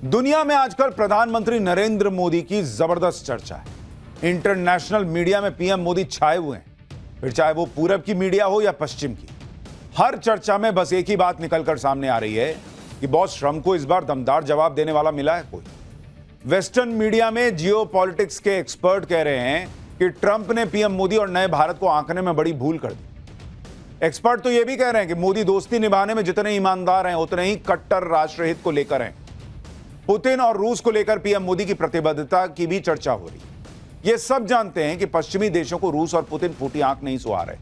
दुनिया में आजकल प्रधानमंत्री नरेंद्र मोदी की जबरदस्त चर्चा है। इंटरनेशनल मीडिया में पीएम मोदी छाए हुए हैं, फिर चाहे वो पूरब की मीडिया हो या पश्चिम की। हर चर्चा में बस एक ही बात निकलकर सामने आ रही है कि बॉस ट्रंप को इस बार दमदार जवाब देने वाला मिला है कोई। वेस्टर्न मीडिया में जियोपॉलिटिक्स के एक्सपर्ट कह रहे हैं कि ट्रंप ने पीएम मोदी और नए भारत को आंकने में बड़ी भूल कर दी। एक्सपर्ट तो यह भी कह रहे हैं कि मोदी दोस्ती निभाने में जितने ईमानदार हैं उतने ही कट्टर राष्ट्रहित को लेकर हैं। पुतिन और रूस को लेकर पीएम मोदी की प्रतिबद्धता की भी चर्चा हो रही है। ये सब जानते हैं कि पश्चिमी देशों को रूस और पुतिन फूटी आंख नहीं सुहा रहे।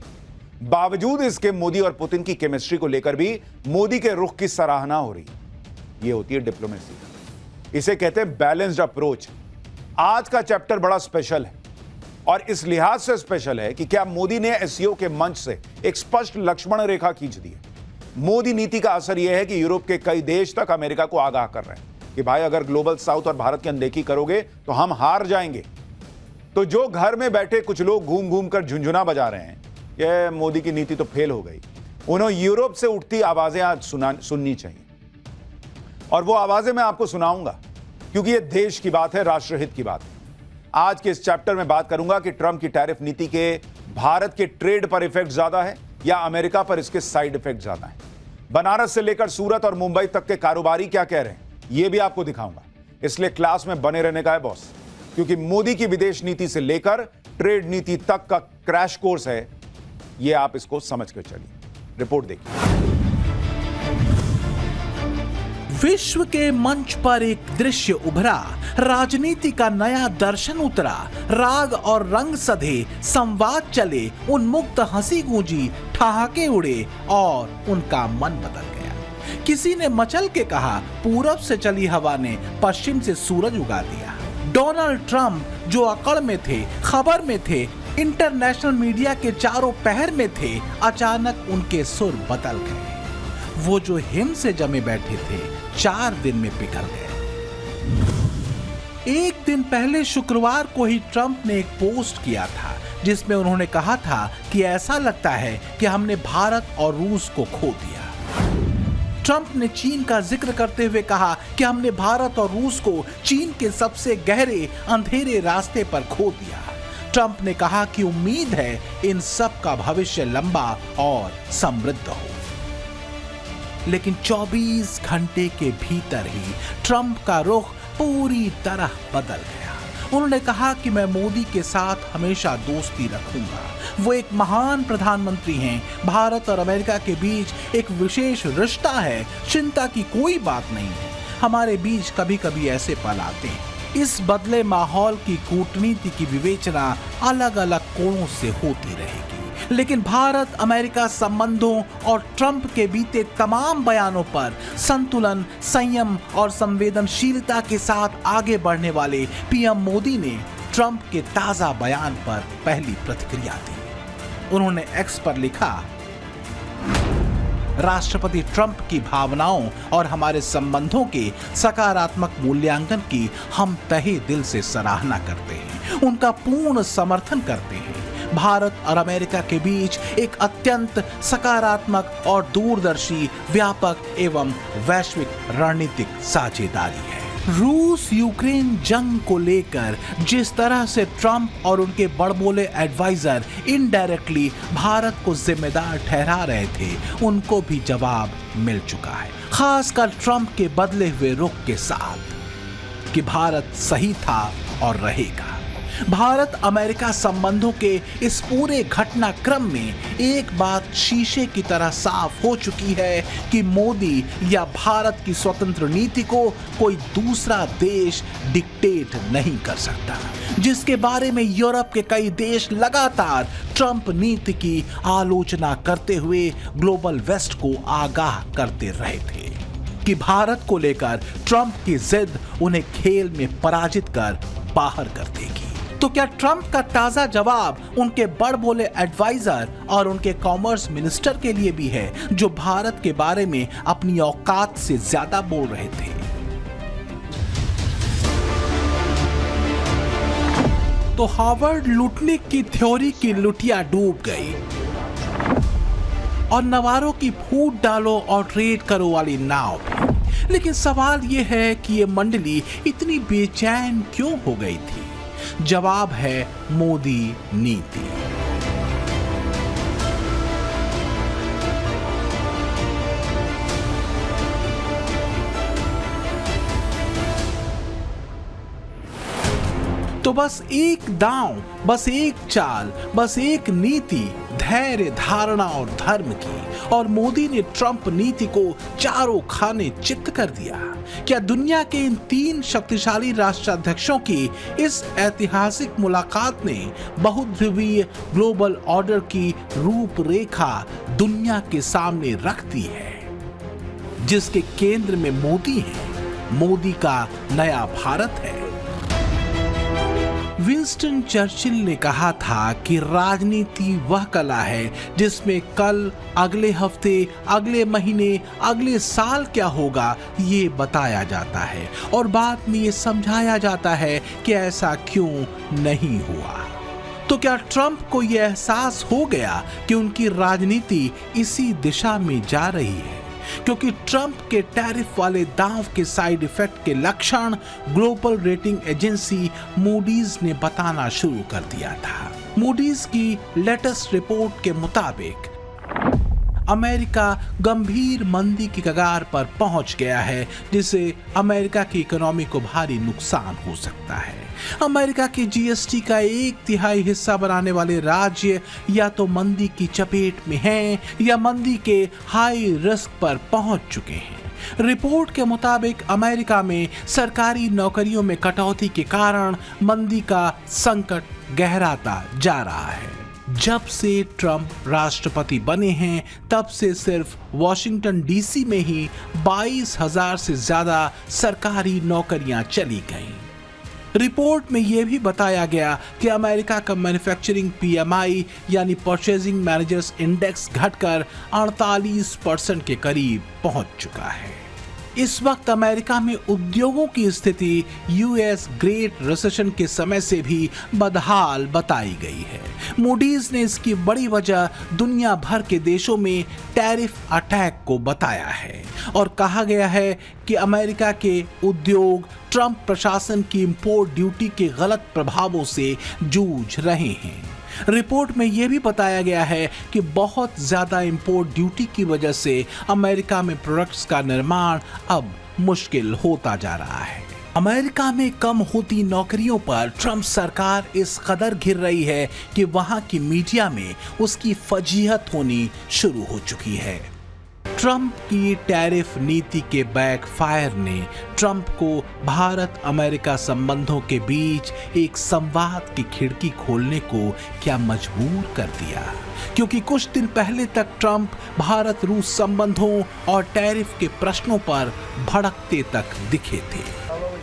बावजूद इसके मोदी और पुतिन की केमिस्ट्री को लेकर भी मोदी के रुख की सराहना हो रही है। ये होती है डिप्लोमेसी। इसे कहते हैं बैलेंस्ड अप्रोच। आज का चैप्टर बड़ा स्पेशल है और इस लिहाज से स्पेशल है कि क्या मोदी ने एससीओ के मंच से एक स्पष्ट लक्ष्मण रेखा खींच दी है। मोदी नीति का असर यह है कि यूरोप के कई देश तक अमेरिका को आगाह कर रहे हैं कि भाई अगर ग्लोबल साउथ और भारत की अनदेखी करोगे तो हम हार जाएंगे। तो जो घर में बैठे कुछ लोग घूम घूम कर झुंझुना बजा रहे हैं, यह मोदी की नीति तो फेल हो गई। उन्हें यूरोप से उठती आवाजें आज सुननी चाहिए और वो आवाजें मैं आपको सुनाऊंगा क्योंकि यह देश की बात है, राष्ट्रहित की बात है। आज के इस चैप्टर में बात करूंगा कि ट्रंप की टैरिफ नीति के भारत के ट्रेड पर इफेक्ट ज्यादा है या अमेरिका पर इसके साइड इफेक्ट ज्यादा है। बनारस से लेकर सूरत और मुंबई तक के कारोबारी क्या कह रहे हैं यह भी आपको दिखाऊंगा। इसलिए क्लास में बने रहने का है बॉस, क्योंकि मोदी की विदेश नीति से लेकर ट्रेड नीति तक का क्रैश कोर्स है। यह आप इसको समझ कर चलिए। रिपोर्ट देखिए। विश्व के मंच पर एक दृश्य उभरा, राजनीति का नया दर्शन उतरा, राग और रंग सधे संवाद चले, उन्मुक्त हंसी गूंजी, ठहाके उड़े और उनका मन बदल गया। किसी ने मचल के कहा, पूरब से चली हवा ने पश्चिम से सूरज उगा दिया। डोनाल्ड ट्रंप जो अकड़ में थे, खबर में थे, इंटरनेशनल मीडिया के चारों पहर में थे, अचानक उनके सुर बदल गए। वो जो हिम से जमे बैठे थे 4 दिन में पिघल गए। एक दिन पहले शुक्रवार को ही ट्रंप ने एक पोस्ट किया था जिसमें उन्होंने कहा था कि ऐसा लगता है कि हमने भारत और रूस को खो दिया। ट्रंप ने चीन का जिक्र करते हुए कहा कि हमने भारत और रूस को चीन के सबसे गहरे अंधेरे रास्ते पर खो दिया। ट्रंप ने कहा कि उम्मीद है इन सब का भविष्य लंबा और समृद्ध हो। लेकिन 24 घंटे के भीतर ही ट्रंप का रुख पूरी तरह बदल गया। उन्होंने कहा कि मैं मोदी के साथ हमेशा दोस्ती रखूंगा। वो एक महान प्रधानमंत्री हैं। भारत और अमेरिका के बीच एक विशेष रिश्ता है, चिंता की कोई बात नहीं है। हमारे बीच कभी कभी ऐसे पल आते हैं। इस बदले माहौल की कूटनीति की विवेचना अलग अलग कोणों से होती रहेगी, लेकिन भारत अमेरिका संबंधों और ट्रंप के बीते तमाम बयानों पर संतुलन, संयम और संवेदनशीलता के साथ आगे बढ़ने वाले पीएम मोदी ने ट्रंप के ताजा बयान पर पहली प्रतिक्रिया दी। उन्होंने एक्स पर लिखा, राष्ट्रपति ट्रंप की भावनाओं और हमारे संबंधों के सकारात्मक मूल्यांकन की हम तहे दिल से सराहना करते हैं, उनका पूर्ण समर्थन करते हैं। भारत और अमेरिका के बीच एक अत्यंत सकारात्मक और दूरदर्शी, व्यापक एवं वैश्विक रणनीतिक साझेदारी है। रूस यूक्रेन जंग को लेकर जिस तरह से ट्रंप और उनके बड़बोले एडवाइजर इनडायरेक्टली भारत को जिम्मेदार ठहरा रहे थे, उनको भी जवाब मिल चुका है, खासकर ट्रंप के बदले हुए रुख के साथ कि भारत सही था और रहेगा। भारत अमेरिका संबंधों के इस पूरे घटनाक्रम में एक बात शीशे की तरह साफ हो चुकी है कि मोदी या भारत की स्वतंत्र नीति को कोई दूसरा देश डिक्टेट नहीं कर सकता, जिसके बारे में यूरोप के कई देश लगातार ट्रंप नीति की आलोचना करते हुए ग्लोबल वेस्ट को आगाह करते रहे थे कि भारत को लेकर ट्रंप की जिद उन्हें खेल में पराजित कर बाहर कर देगी। तो क्या ट्रंप का ताजा जवाब उनके बड़बोले एडवाइजर और उनके कॉमर्स मिनिस्टर के लिए भी है, जो भारत के बारे में अपनी औकात से ज्यादा बोल रहे थे? तो हार्वर्ड लुटने की थ्योरी की लुटिया डूब गई और नवारों की फूट डालो और ट्रेड करो वाली नाव भी। लेकिन सवाल यह है कि ये मंडली इतनी बेचैन क्यों हो गई थी? जवाब है मोदी नीति। तो बस एक दांव, बस एक चाल, बस एक नीति, धैर्य, धारणा और धर्म की, और मोदी ने ट्रंप नीति को चारों खाने चित्त कर दिया। क्या दुनिया के इन 3 शक्तिशाली राष्ट्राध्यक्षों की इस ऐतिहासिक मुलाकात ने बहुध्रुवीय ग्लोबल ऑर्डर की रूपरेखा दुनिया के सामने रख दी है, जिसके केंद्र में मोदी है, मोदी का नया भारत है। विंस्टन चर्चिल ने कहा था कि राजनीति वह कला है जिसमें कल, अगले हफ्ते, अगले महीने, अगले साल क्या होगा ये बताया जाता है और बाद में ये समझाया जाता है कि ऐसा क्यों नहीं हुआ। तो क्या ट्रंप को यह एहसास हो गया कि उनकी राजनीति इसी दिशा में जा रही है? क्योंकि ट्रंप के टैरिफ वाले दांव के साइड इफेक्ट के लक्षण ग्लोबल रेटिंग एजेंसी मूडीज ने बताना शुरू कर दिया था। मूडीज की लेटेस्ट रिपोर्ट के मुताबिक अमेरिका गंभीर मंदी की कगार पर पहुंच गया है, जिससे अमेरिका की इकोनॉमी को भारी नुकसान हो सकता है। अमेरिका के जीएसटी का 1/3 हिस्सा बनाने वाले राज्य या तो मंदी की चपेट में हैं या मंदी के हाई रिस्क पर पहुंच चुके हैं। रिपोर्ट के मुताबिक अमेरिका में सरकारी नौकरियों में कटौती के कारण मंदी का संकट गहराता जा रहा है। जब से ट्रंप राष्ट्रपति बने हैं तब से सिर्फ वॉशिंगटन डीसी में ही 22,000 से ज्यादा सरकारी नौकरियां चली गईं। रिपोर्ट में यह भी बताया गया कि अमेरिका का मैन्युफैक्चरिंग पीएमआई यानी परचेजिंग मैनेजर्स इंडेक्स घटकर 48% के करीब पहुंच चुका है। इस वक्त अमेरिका में उद्योगों की स्थिति यूएस ग्रेट रिसेशन के समय से भी बदहाल बताई गई है। मूडीज ने इसकी बड़ी वजह दुनिया भर के देशों में टैरिफ अटैक को बताया है और कहा गया है कि अमेरिका के उद्योग ट्रंप प्रशासन की इंपोर्ट ड्यूटी के गलत प्रभावों से जूझ रहे हैं। रिपोर्ट में यह भी बताया गया है कि बहुत ज्यादा इंपोर्ट ड्यूटी की वजह से अमेरिका में प्रोडक्ट्स का निर्माण अब मुश्किल होता जा रहा है। अमेरिका में कम होती नौकरियों पर ट्रंप सरकार इस कदर घिर रही है कि वहां की मीडिया में उसकी फजीहत होनी शुरू हो चुकी है। ट्रंप की टैरिफ नीति के बैकफायर ने ट्रंप को भारत अमेरिका संबंधों के बीच एक संवाद की खिड़की खोलने को क्या मजबूर कर दिया, क्योंकि कुछ दिन पहले तक ट्रंप भारत रूस संबंधों और टैरिफ के प्रश्नों पर भड़कते तक दिखे थे।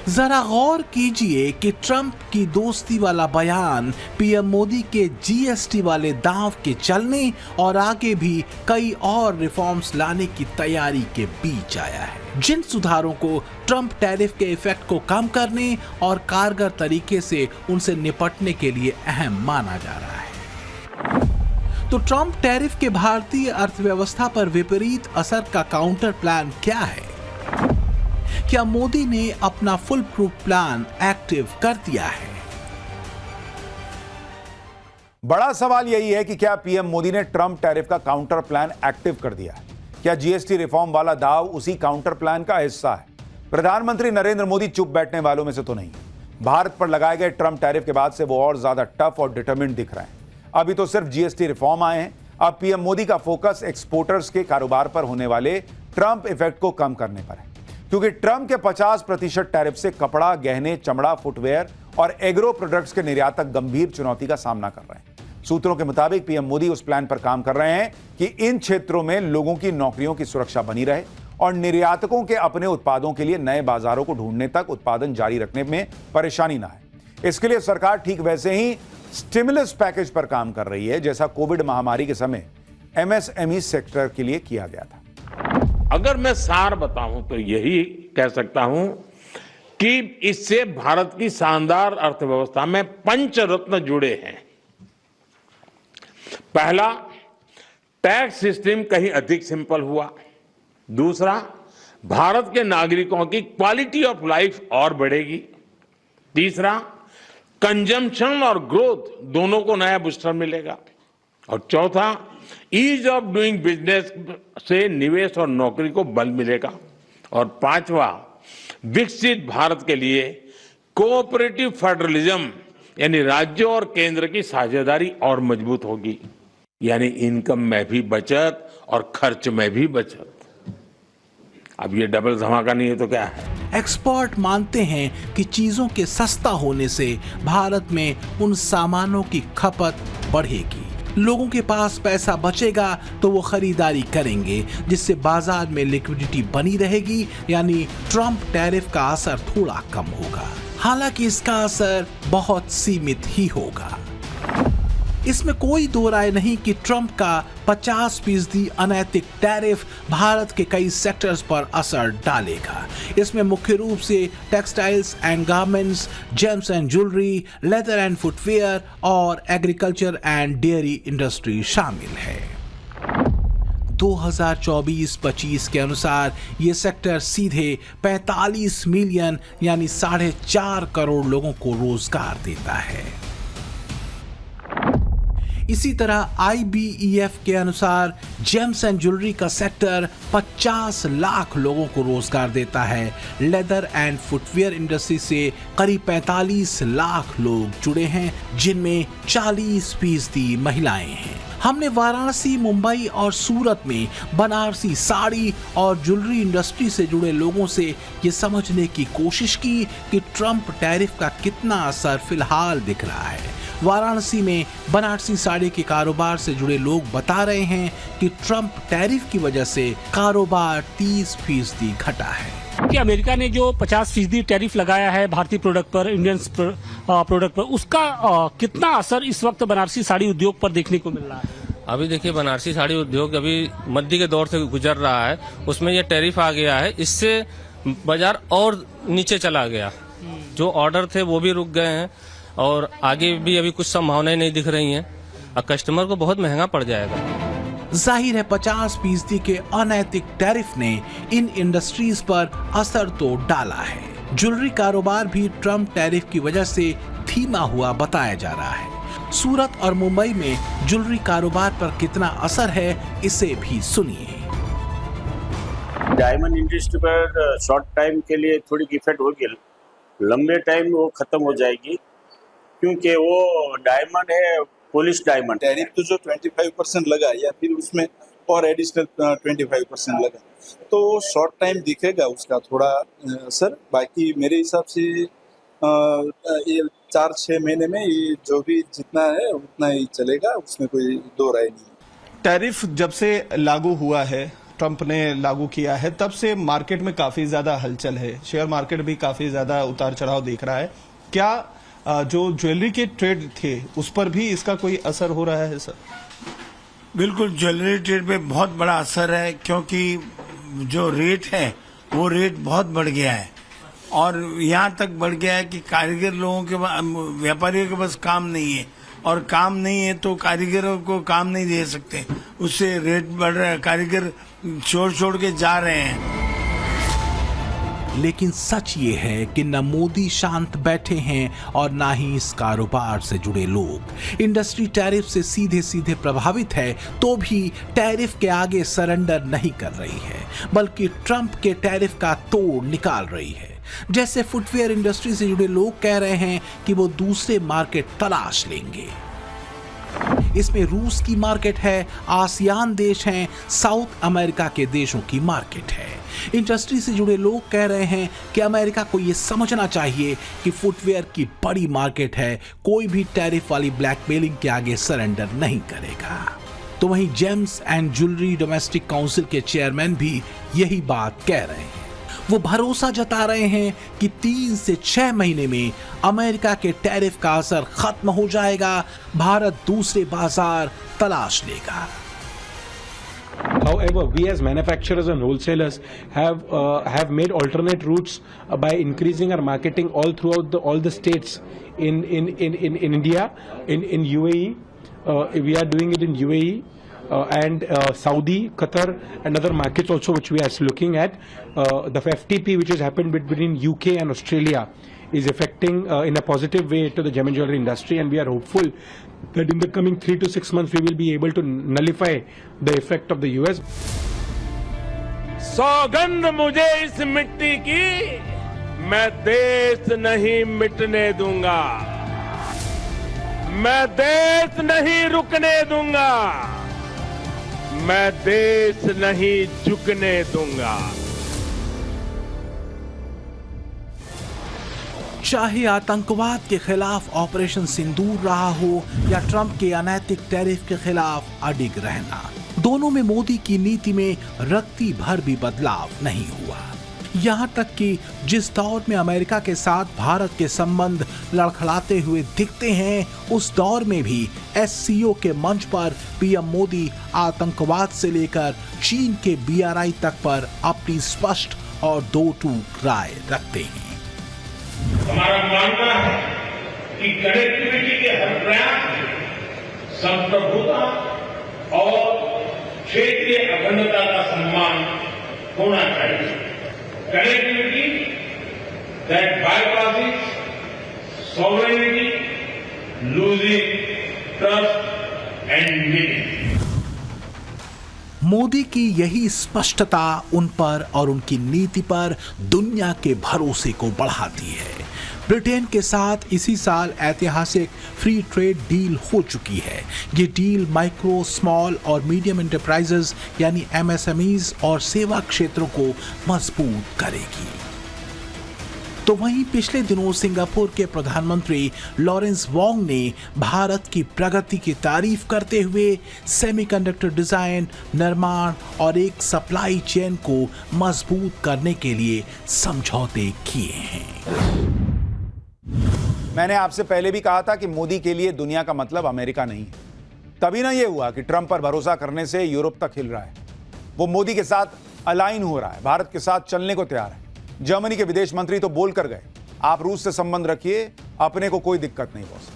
जरा गौर कीजिए कि ट्रंप की दोस्ती वाला बयान पीएम मोदी के जीएसटी वाले दांव के चलने और आगे भी कई और रिफॉर्म्स लाने की तैयारी के बीच आया है, जिन सुधारों को ट्रंप टैरिफ के इफेक्ट को कम करने और कारगर तरीके से उनसे निपटने के लिए अहम माना जा रहा है। तो ट्रंप टैरिफ के भारतीय अर्थव्यवस्था पर विपरीत असर का काउंटर प्लान क्या है? क्या मोदी ने अपना फुल प्रूफ प्लान एक्टिव कर दिया है? बड़ा सवाल यही है कि क्या पीएम मोदी ने ट्रंप टैरिफ का काउंटर प्लान एक्टिव कर दिया है? क्या जीएसटी रिफॉर्म वाला दाव उसी काउंटर प्लान का हिस्सा है? प्रधानमंत्री नरेंद्र मोदी चुप बैठने वालों में से तो नहीं। भारत पर लगाए गए ट्रंप टैरिफ के बाद से वो और ज्यादा टफ और डिटरमिन्ड दिख रहे हैं। अभी तो सिर्फ जीएसटी रिफॉर्म आए हैं, अब पीएम मोदी का फोकस एक्सपोर्टर्स के कारोबार पर होने वाले ट्रंप इफेक्ट को कम करने पर है, क्योंकि ट्रंप के 50% टैरिफ से कपड़ा, गहने, चमड़ा, फुटवेयर और एग्रो प्रोडक्ट्स के निर्यातक गंभीर चुनौती का सामना कर रहे हैं। सूत्रों के मुताबिक पीएम मोदी उस प्लान पर काम कर रहे हैं कि इन क्षेत्रों में लोगों की नौकरियों की सुरक्षा बनी रहे और निर्यातकों के अपने उत्पादों के लिए नए बाजारों को ढूंढने तक उत्पादन जारी रखने में परेशानी ना है। इसके लिए सरकार ठीक वैसे ही स्टिमुलस पैकेज पर काम कर रही है, जैसा कोविड महामारी के समय एमएसएमई सेक्टर के लिए किया गया था। अगर मैं सार बताऊं तो यही कह सकता हूं कि इससे भारत की शानदार अर्थव्यवस्था में पंचरत्न जुड़े हैं। पहला, टैक्स सिस्टम कहीं अधिक सिंपल हुआ। दूसरा, भारत के नागरिकों की क्वालिटी ऑफ लाइफ और बढ़ेगी। तीसरा, कंजम्पशन और ग्रोथ दोनों को नया बूस्टर मिलेगा। और चौथा, ईज ऑफ डूइंग बिजनेस से निवेश और नौकरी को बल मिलेगा। और पांचवा, विकसित भारत के लिए कोऑपरेटिव फेडरलिज्म यानी राज्यों और केंद्र की साझेदारी और मजबूत होगी, यानी इनकम में भी बचत और खर्च में भी बचत। अब ये डबल धमाका नहीं है तो क्या है? एक्सपर्ट मानते हैं कि चीजों के सस्ता होने से भारत में उन सामानों की खपत बढ़ेगी, लोगों के पास पैसा बचेगा तो वो खरीदारी करेंगे, जिससे बाजार में लिक्विडिटी बनी रहेगी, यानी ट्रंप टैरिफ का असर थोड़ा कम होगा। हालांकि इसका असर बहुत सीमित ही होगा। इसमें कोई दो राय नहीं कि ट्रंप का 50% अनैतिक टैरिफ भारत के कई सेक्टर्स पर असर डालेगा। इसमें मुख्य रूप से textiles and garments, James and jewellery, leather and footwear और एग्रीकल्चर एंड डेयरी इंडस्ट्री शामिल है। 2024-25 के अनुसार ये सेक्टर सीधे 45 मिलियन यानी 4.5 करोड़ लोगों को रोजगार देता है। इसी तरह IBEF के अनुसार जेम्स एंड ज्वेलरी का सेक्टर 50 लाख लोगों को रोजगार देता है। लेदर एंड फुटवेयर इंडस्ट्री से करीब 45 लाख लोग जुड़े हैं, जिनमें 40% महिलाएं हैं। हमने वाराणसी, मुंबई और सूरत में बनारसी साड़ी और ज्वेलरी इंडस्ट्री से जुड़े लोगों से ये समझने की कोशिश की कि ट्रंप टैरिफ का कितना असर फिलहाल दिख रहा है। वाराणसी में बनारसी साड़ी के कारोबार से जुड़े लोग बता रहे हैं कि ट्रंप टैरिफ की वजह से कारोबार 30% घटा है। कि अमेरिका ने जो 50% टैरिफ लगाया है भारतीय प्रोडक्ट पर, इंडियन प्रोडक्ट पर, उसका कितना असर इस वक्त बनारसी साड़ी उद्योग पर देखने को मिल रहा है? अभी देखिए, बनारसी साड़ी उद्योग अभी मंदी के दौर से गुजर रहा है, उसमें ये टैरिफ आ गया है, इससे बाजार और नीचे चला गया। जो ऑर्डर थे वो भी रुक गए हैं और आगे भी अभी कुछ संभावनाएं नहीं दिख रही हैं। अब कस्टमर को बहुत महंगा पड़ जाएगा। जाहिर है 50% के अनैतिक टैरिफ ने इन इंडस्ट्रीज पर असर तो डाला है। ज्वेलरी कारोबार भी ट्रंप टैरिफ की वजह से धीमा हुआ बताया जा रहा है। सूरत और मुंबई में ज्वेलरी कारोबार पर कितना असर है, इसे भी सुनिए। डायमंड इंडस्ट्री पर शॉर्ट टाइम के लिए थोड़ी इफेक्ट होगी, लंबे टाइम वो खत्म हो जाएगी, क्योंकि वो डायमंड है, पॉलिश डायमंड। टैरिफ तो जो 25% लगा या फिर उसमें और एडिशनल 25% लगा, तो शॉर्ट टाइम दिखेगा उसका थोड़ा असर। बाकी मेरे हिसाब से ये 4-6 महीने में ये जो भी जितना है उतना ही चलेगा, उसमें कोई दो राय नहीं। टैरिफ जब से लागू हुआ है, ट्रंप ने लागू किया है, तब से मार्केट में काफी ज्यादा हलचल है। शेयर मार्केट भी काफी ज्यादा उतार चढ़ाव देख रहा है। क्या जो ज्वेलरी के ट्रेड थे उस पर भी इसका कोई असर हो रहा है सर? बिल्कुल, ज्वेलरी ट्रेड पे बहुत बड़ा असर है, क्योंकि जो रेट है वो रेट बहुत बढ़ गया है और यहाँ तक बढ़ गया है कि कारीगर लोगों के, व्यापारियों के पास काम नहीं है, और काम नहीं है तो कारीगरों को काम नहीं दे सकते, उससे रेट बढ़ रहा है, कारीगर छोड़ के जा रहे हैं। लेकिन सच ये है कि न मोदी शांत बैठे हैं और ना ही इस कारोबार से जुड़े लोग। इंडस्ट्री टैरिफ से सीधे सीधे प्रभावित है तो भी टैरिफ के आगे सरेंडर नहीं कर रही है, बल्कि ट्रंप के टैरिफ का तोड़ निकाल रही है। जैसे फुटवेयर इंडस्ट्री से जुड़े लोग कह रहे हैं कि वो दूसरे मार्केट तलाश लेंगे। इसमें रूस की मार्केट है, आसियान देश हैं, साउथ अमेरिका के देशों की मार्केट है। इंडस्ट्री से जुड़े लोग कह रहे हैं कि अमेरिका को यह समझना चाहिए कि फुटवेयर की बड़ी मार्केट है, कोई भी टैरिफ वाली ब्लैकमेलिंग के आगे सरेंडर नहीं करेगा। तो वहीं James and jewellery domestic council के चेयरमैन भी यही बात कह रहे हैं। वो भरोसा जता रहे हैं कि 3 से 6 महीने में अमेरिका के टैरिफ का असर खत्म हो जाएगा, भारत दूसरे बाजार तलाश लेगा। However, we as manufacturers and wholesalers have made alternate routes by increasing our marketing all throughout all the states in India, in UAE. We are doing it in UAE. and Saudi, Qatar, and other markets also which we are looking at. The FTP which has happened between UK and Australia is affecting in a positive way to the gem and jewelry industry, and we are hopeful that in the coming 3 to 6 months we will be able to nullify the effect of the US. सौगंध मुझे इस मिट्टी की, मैं देश नहीं मिटने दूंगा, मैं देश नहीं रुकने दूंगा, मैं देश नहीं झुकने दूंगा। चाहे आतंकवाद के खिलाफ ऑपरेशन सिंदूर रहा हो या ट्रंप के अनैतिक टैरिफ के खिलाफ अडिग रहना, दोनों में मोदी की नीति में रत्ती भर भी बदलाव नहीं हुआ। यहां तक कि जिस दौर में अमेरिका के साथ भारत के संबंध लड़खड़ाते हुए दिखते हैं, उस दौर में भी एससीओ के मंच पर पीएम मोदी आतंकवाद से लेकर चीन के बीआरआई तक पर अपनी स्पष्ट और दो टूक राय रखते हैं। हमारा मानना है कि कनेक्टिविटी के हर प्रयास में संप्रभुता और क्षेत्रीय अखंडता का सम्मान होना चाहिए। Connectivity that bypasses sovereignty, losing trust and unity. Modi की यही स्पष्टता उन पर और उनकी नीति पर दुनिया के भरोसे को बढ़ाती है। ब्रिटेन के साथ इसी साल ऐतिहासिक फ्री ट्रेड डील हो चुकी है। ये डील माइक्रो, स्मॉल और मीडियम एंटरप्राइजेस यानी एमएसएमईज और सेवा क्षेत्रों को मजबूत करेगी। तो वहीं पिछले दिनों सिंगापुर के प्रधानमंत्री लॉरेंस वोंग ने भारत की प्रगति की तारीफ करते हुए सेमीकंडक्टर डिजाइन, निर्माण और एक सप्लाई चेन को मजबूत करने के लिए समझौते किए हैं। मैंने आपसे पहले भी कहा था कि मोदी के लिए दुनिया का मतलब अमेरिका नहीं है। तभी ना ये हुआ कि ट्रंप पर भरोसा करने से यूरोप तक हिल रहा है। वो मोदी के साथ अलाइन हो रहा है, भारत के साथ चलने को तैयार है। जर्मनी के विदेश मंत्री तो बोल कर गए, आप रूस से संबंध रखिए, अपने को कोई दिक्कत नहीं बॉस।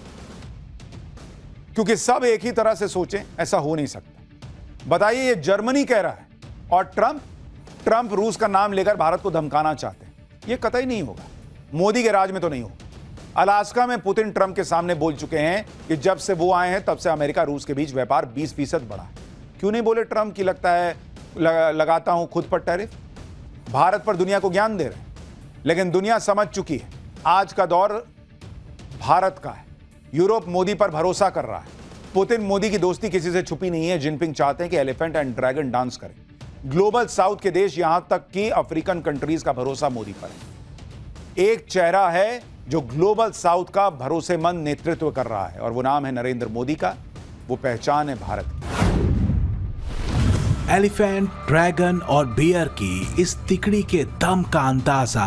क्योंकि सब एक ही तरह से सोचें, ऐसा हो नहीं सकता। बताइए, ये जर्मनी कह रहा है और ट्रंप रूस का नाम लेकर भारत को धमकाना चाहते हैं। ये कतई नहीं होगा, मोदी के राज में तो नहीं होगा। अलास्का में पुतिन ट्रंप के सामने बोल चुके हैं कि जब से वो आए हैं तब से अमेरिका रूस के बीच व्यापार 20% बढ़ा है। क्यों नहीं बोले ट्रंप की लगता है लगाता हूं खुद पर टैरिफ? भारत पर दुनिया को ज्ञान दे रहे हैं, लेकिन दुनिया समझ चुकी है आज का दौर भारत का है। यूरोप मोदी पर भरोसा कर रहा है। पुतिन मोदी की दोस्ती किसी से छुपी नहीं है। जिनपिंग चाहते हैं कि एलिफेंट एंड ड्रैगन डांस करें। ग्लोबल साउथ के देश, यहां तक कि अफ्रीकन कंट्रीज का भरोसा मोदी पर है। एक चेहरा है जो ग्लोबल साउथ का भरोसेमंद नेतृत्व कर रहा है और वो नाम है नरेंद्र मोदी का। वो पहचान है भारत की। एलिफेंट, ड्रैगन और बियर की इस तिकड़ी के दम का अंदाजा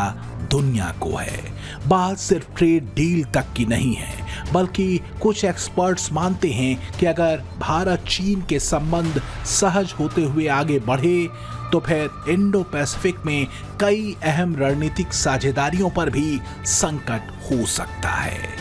दुनिया को है। बात सिर्फ ट्रेड डील तक की नहीं है, बल्कि कुछ एक्सपर्ट्स मानते हैं कि अगर भारत चीन के संबंध सहज होते हुए आगे बढ़े तो फिर इंडो पैसिफिक में कई अहम रणनीतिक साझेदारियों पर भी संकट हो सकता है।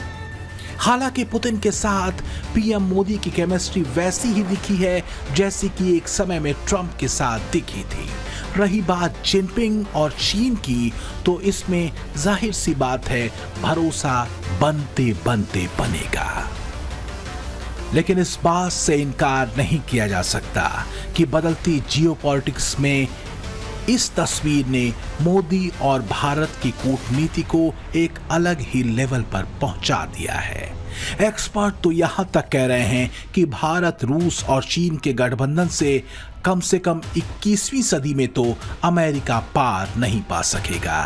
हालांकि पुतिन के साथ पीएम मोदी की केमिस्ट्री वैसी ही दिखी है जैसी कि एक समय में ट्रंप के साथ दिखी थी। रही बात जिनपिंग और चीन की, तो इसमें जाहिर सी बात है भरोसा बनते बनते बनेगा। लेकिन इस बात से इनकार नहीं किया जा सकता कि बदलती जियोपॉलिटिक्स में इस तस्वीर ने मोदी और भारत की कूटनीति को एक अलग ही लेवल पर पहुंचा दिया है। एक्सपर्ट तो यहां तक कह रहे हैं कि भारत रूस और चीन के गठबंधन से कम 21वीं सदी में तो अमेरिका पार नहीं पा सकेगा।